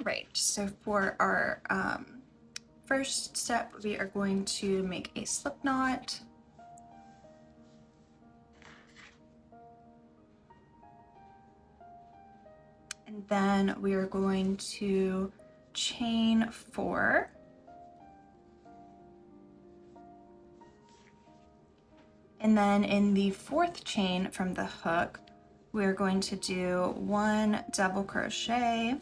right, so for our first step, we are going to make a slip knot. And then we are going to chain 4. And then in the 4th chain from the hook, we're going to do 1 double crochet.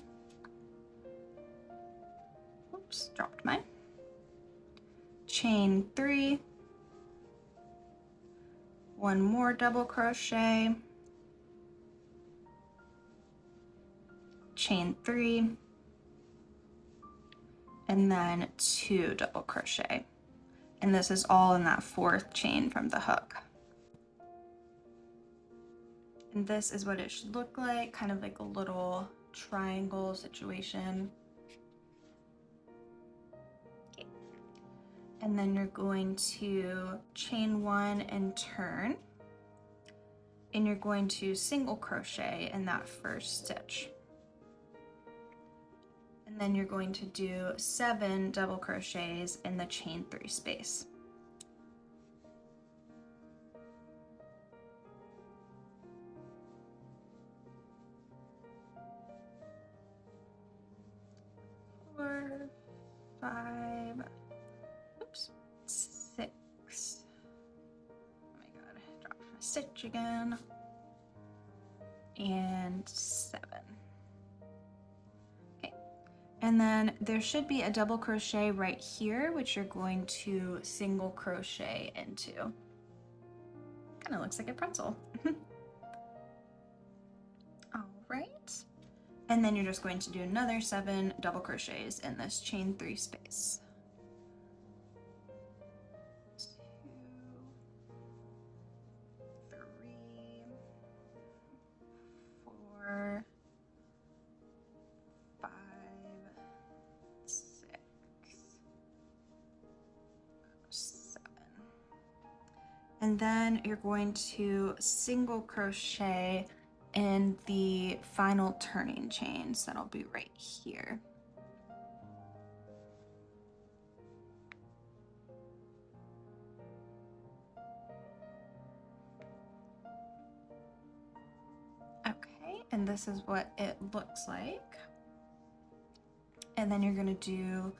Oops, dropped mine. Chain 3, 1 more double crochet, chain 3, and then 2 double crochet. And this is all in that 4th chain from the hook. And this is what it should look like, kind of like a little triangle situation. Okay. And then you're going to chain 1 and turn. And you're going to single crochet in that first stitch. And then you're going to do 7 double crochets in the chain 3 space. Four, 5, oops, 6. Oh my god, I dropped my stitch again. And 7. Okay, and then there should be a double crochet right here, which you're going to single crochet into. Kind of looks like a pretzel. All right, and then you're just going to do another 7 double crochets in this chain 3 space. 2, 3, 4, 5, 6, 7. And then you're going to single crochet in the final turning chain. So that'll be right here. Okay, and this is what it looks like. And then you're going to do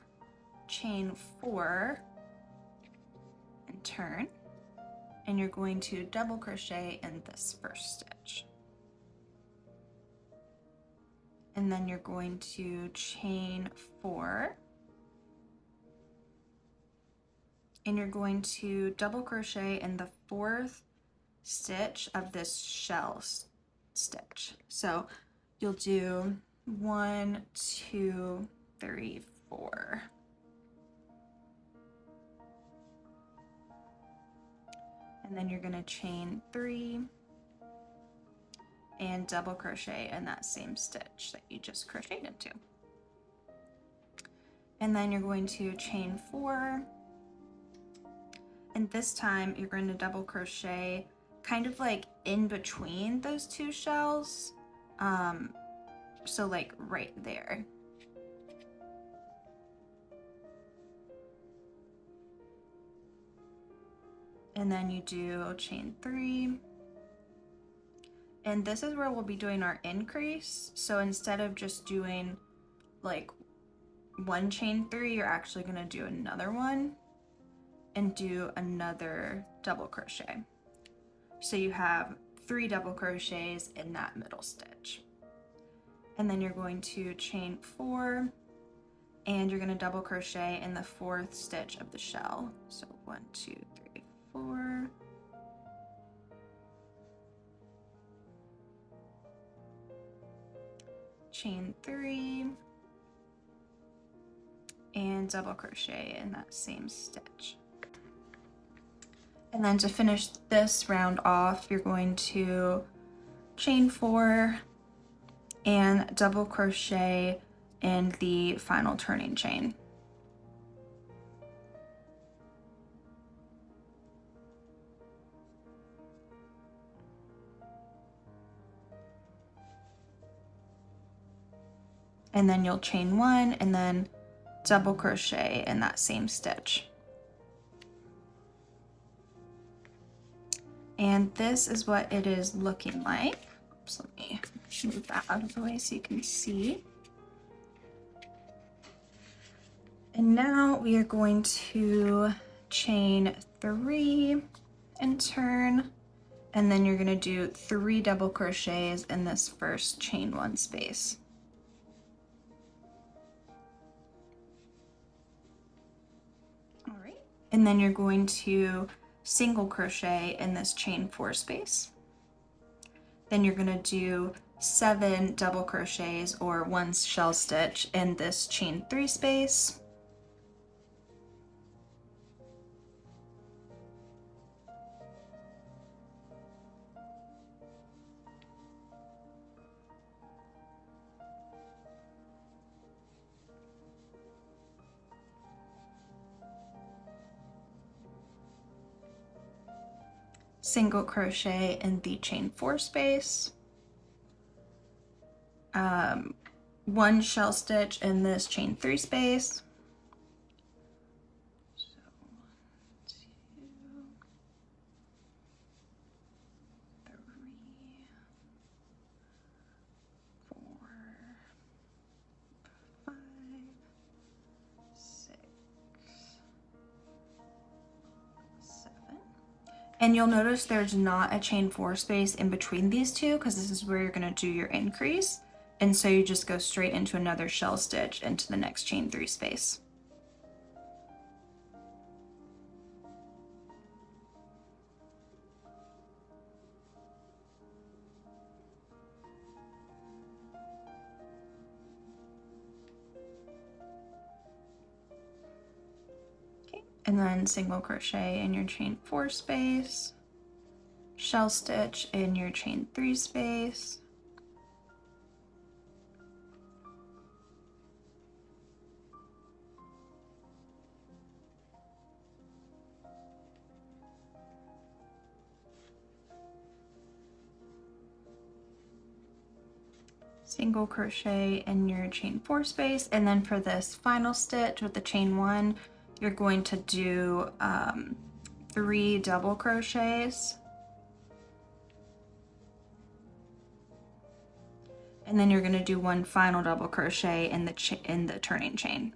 chain 4 and turn, and you're going to double crochet in this first stitch. And then you're going to chain 4, and you're going to double crochet in the 4th stitch of this shell stitch. So you'll do 1, 2, 3, 4. And then you're going to chain 3 and double crochet in that same stitch that you just crocheted into. And then you're going to chain 4, and this time you're going to double crochet kind of like in between those 2 shells, so like right there. And then you do chain 3, and this is where we'll be doing our increase. So instead of just doing like 1 chain 3, you're actually going to do another one and do another double crochet. So you have 3 double crochets in that middle stitch. And then you're going to chain 4, and you're going to double crochet in the 4th stitch of the shell. So 1, 2, 3, 4. Chain 3, and double crochet in that same stitch. And then to finish this round off, you're going to chain 4 and double crochet in the final turning chain. and then you'll chain 1 and then double crochet in that same stitch. And this is what it is looking like. Oops, let me move that out of the way so you can see. And now we are going to chain 3 and turn, and then you're going to do 3 double crochets in this first chain 1 space. All right, and then you're going to single crochet in this chain 4 space. Then you're going to do 7 double crochets or 1 shell stitch in this chain 3 space. Single crochet in the chain 4 space, 1 shell stitch in this chain 3 space, so 1, 2, 3, 4, 5, 6, 7. And you'll notice there's not a chain 4 space in between these two because this is where you're going to do your increase. And so you just go straight into another shell stitch into the next chain 3 space. Okay, and then single crochet in your chain 4 space, shell stitch in your chain 3 space, single crochet in your chain 4 space, and then for this final stitch with the chain 1, you're going to do 3 double crochets, and then you're going to do 1 final double crochet in the turning chain.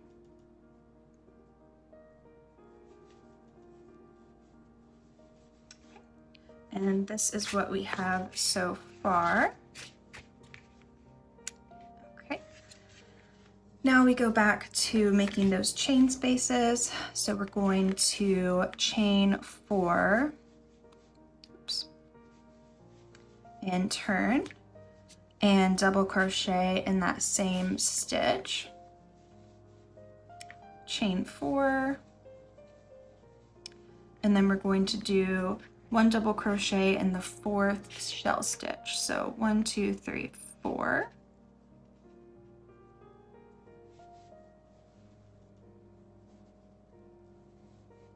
And this is what we have so far. Now we go back to making those chain spaces. So we're going to chain 4, oops, and turn, and double crochet in that same stitch. Chain 4, and then we're going to do 1 double crochet in the 4th shell stitch. So 1, 2, 3, 4.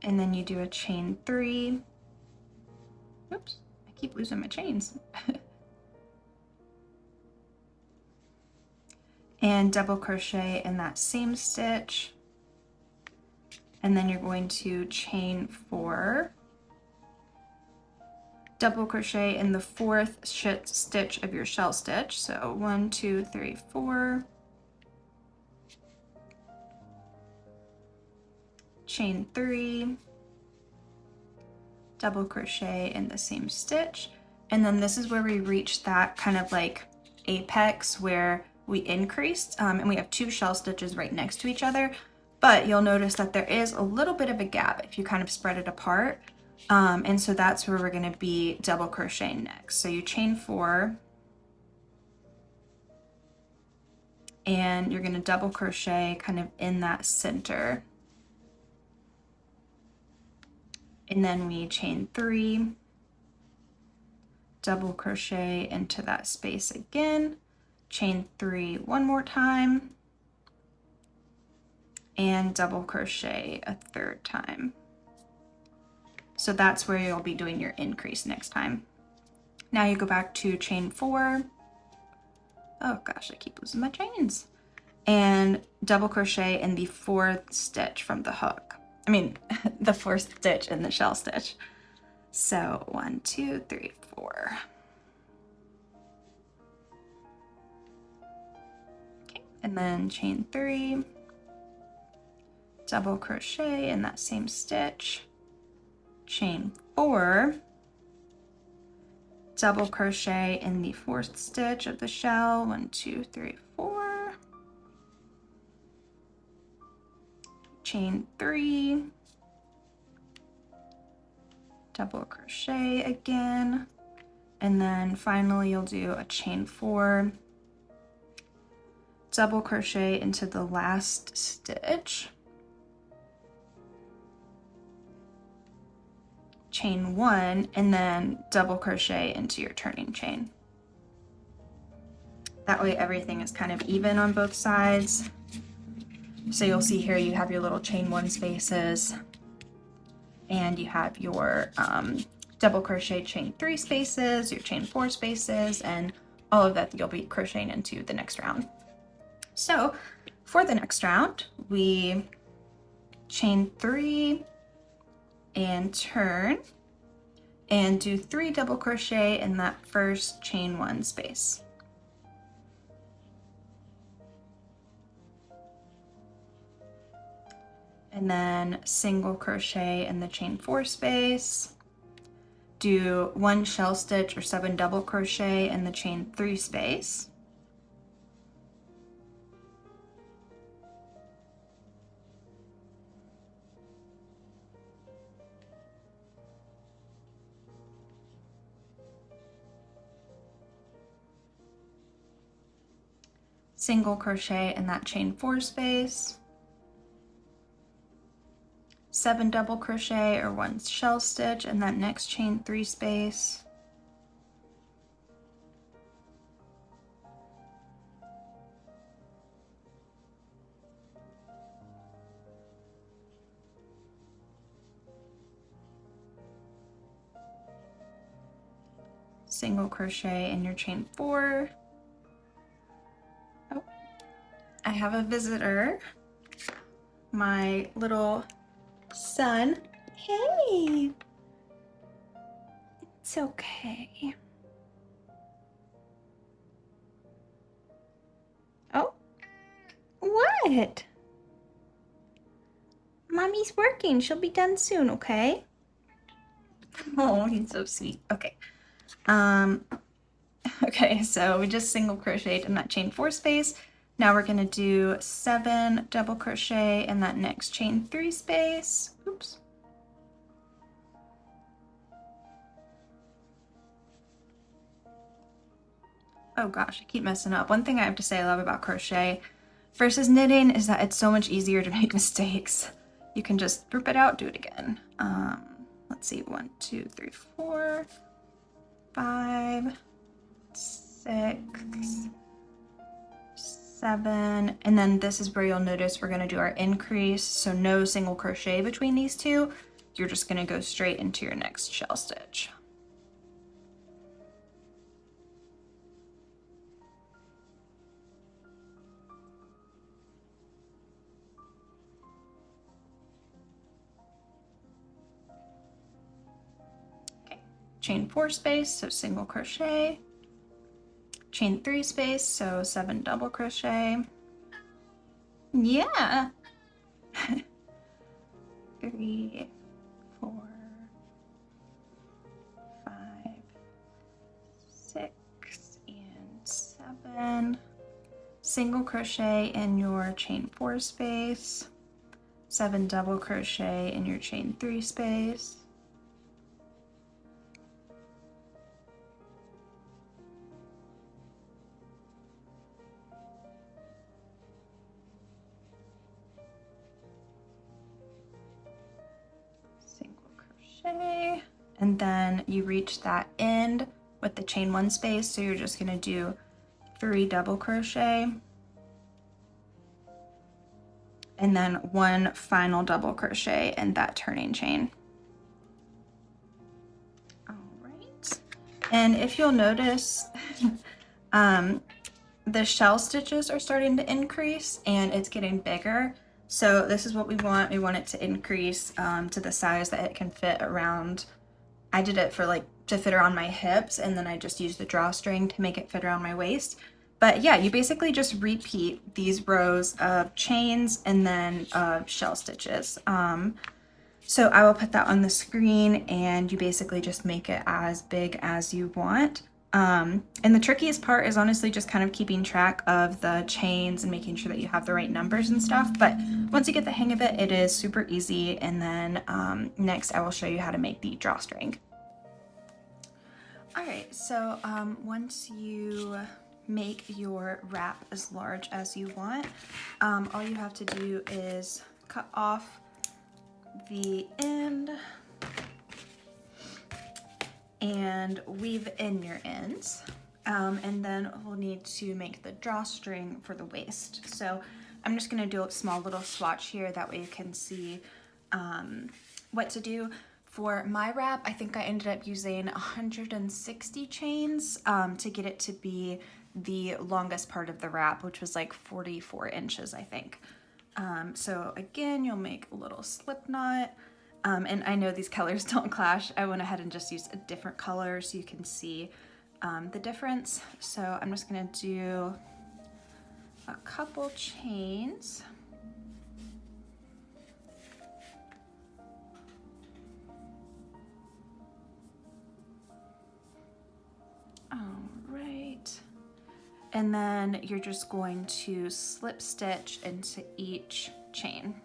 And then you do a chain 3. Oops, I keep losing my chains. And double crochet in that same stitch. And then you're going to chain 4. Double crochet in the 4th stitch of your shell stitch. So 1, 2, 3, 4. Chain 3, double crochet in the same stitch, and then this is where we reach that kind of like apex where we increased, and we have 2 shell stitches right next to each other, but you'll notice that there is a little bit of a gap if you kind of spread it apart, and so that's where we're going to be double crocheting next. So you chain 4, and you're going to double crochet kind of in that center. And then we chain 3, double crochet into that space again, chain 3 one more time, and double crochet a 3rd time. So that's where you'll be doing your increase next time. Now you go back to chain 4. Oh gosh, I keep losing my chains. and double crochet in the fourth stitch from the hook. I mean, the fourth stitch in the shell stitch. So 1, 2, 3, 4. Okay, and then chain 3, double crochet in that same stitch, chain 4, double crochet in the fourth stitch of the shell, 1, 2, 3, 4, chain 3, double crochet again, and then finally you'll do a chain 4, double crochet into the last stitch, chain 1, and then double crochet into your turning chain. That way everything is kind of even on both sides. So you'll see here you have your little chain 1 spaces, and you have your double crochet chain 3 spaces, your chain 4 spaces, and all of that you'll be crocheting into the next round. So for the next round, we chain 3 and turn and do 3 double crochet in that first chain 1 space. And then single crochet in the chain 4 space, do 1 shell stitch or 7 double crochet in the chain 3 space, single crochet in that chain 4 space, 7 double crochet or 1 shell stitch in that next chain 3 space, single crochet in your chain 4. Oh, I have a visitor, my little son. Hey, it's okay. Oh, what? Mommy's working. She'll be done soon, okay? Oh, he's so sweet. Okay. Okay, so we just single crocheted in that chain 4 space. Now we're going to do 7 double crochet in that next chain 3 space. Oops. Oh gosh, I keep messing up. One thing I have to say I love about crochet versus knitting is that it's so much easier to make mistakes. You can just group it out, do it again. Let's see, 1, 2, 3, 4, 5, 6, 7, and then this is where you'll notice we're going to do our increase, so no single crochet between these two. You're just going to go straight into your next shell stitch. Okay, chain 4 space, so single crochet, chain 3 space, so 7 double crochet. Yeah. 3, 4, 5, 6, and 7. Single crochet in your chain 4 space, 7 double crochet in your chain 3 space. And then you reach that end with the chain 1 space, so you're just going to do 3 double crochet and then 1 final double crochet in that turning chain. All right, and if you'll notice, the shell stitches are starting to increase and it's getting bigger. So this is what we want. We want it to increase to the size that it can fit around. I did it for like to fit around my hips, and then I just used the drawstring to make it fit around my waist. But yeah, you basically just repeat these rows of chains and then shell stitches. So I will put that on the screen, and you basically just make it as big as you want. And the trickiest part is honestly just kind of keeping track of the chains and making sure that you have the right numbers and stuff. But once you get the hang of it, it is super easy. And then next I will show you how to make the drawstring. All right, so once you make your wrap as large as you want, all you have to do is cut off the end and weave in your ends, and then we'll need to make the drawstring for the waist. So I'm just going to do a small little swatch here, that way you can see what to do. For my wrap, I think I ended up using 160 chains to get it to be the longest part of the wrap, which was like 44 inches, I think. So again, you'll make a little slip knot. And I know these colors don't clash. I went ahead and just used a different color so you can see the difference. So I'm just gonna do a couple chains. All right. And then you're just going to slip stitch into each chain.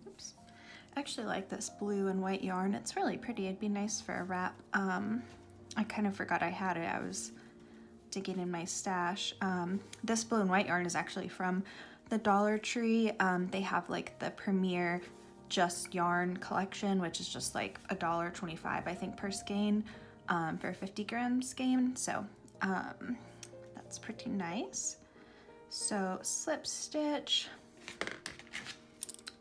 Oops. I actually like this blue and white yarn. It's really pretty. It'd be nice for a wrap. I kind of forgot I had it. I was digging in my stash. This blue and white yarn is actually from the Dollar Tree. They have like the Premier Just Yarn collection, which is just like $1.25, I think, per skein, for a 50 gram skein. So that's pretty nice. So slip stitch,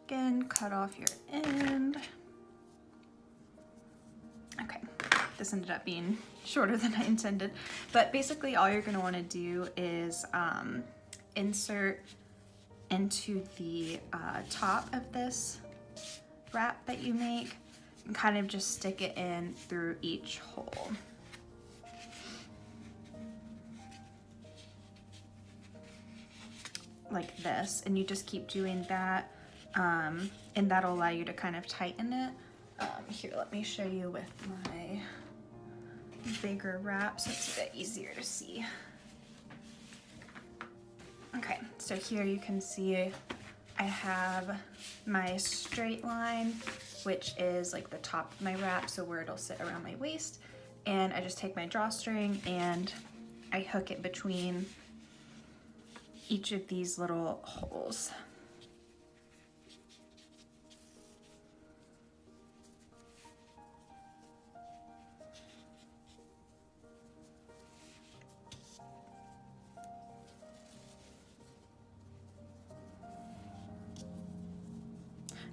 again, cut off your end. Okay, this ended up being shorter than I intended, but basically all you're going to want to do is insert into the top of this wrap that you make and kind of just stick it in through each hole. Like this, and you just keep doing that, and that'll allow you to kind of tighten it. Here, let me show you with my bigger wrap so it's a bit easier to see. Okay, so here you can see I have my straight line, which is like the top of my wrap, so where it'll sit around my waist, and I just take my drawstring and I hook it between each of these little holes.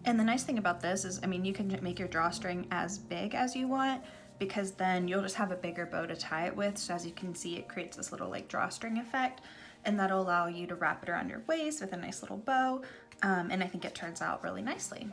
And the nice thing about this is, I mean, you can make your drawstring as big as you want, because then you'll just have a bigger bow to tie it with. So as you can see, it creates this little like drawstring effect, and that'll allow you to wrap it around your waist with a nice little bow. And I think it turns out really nicely.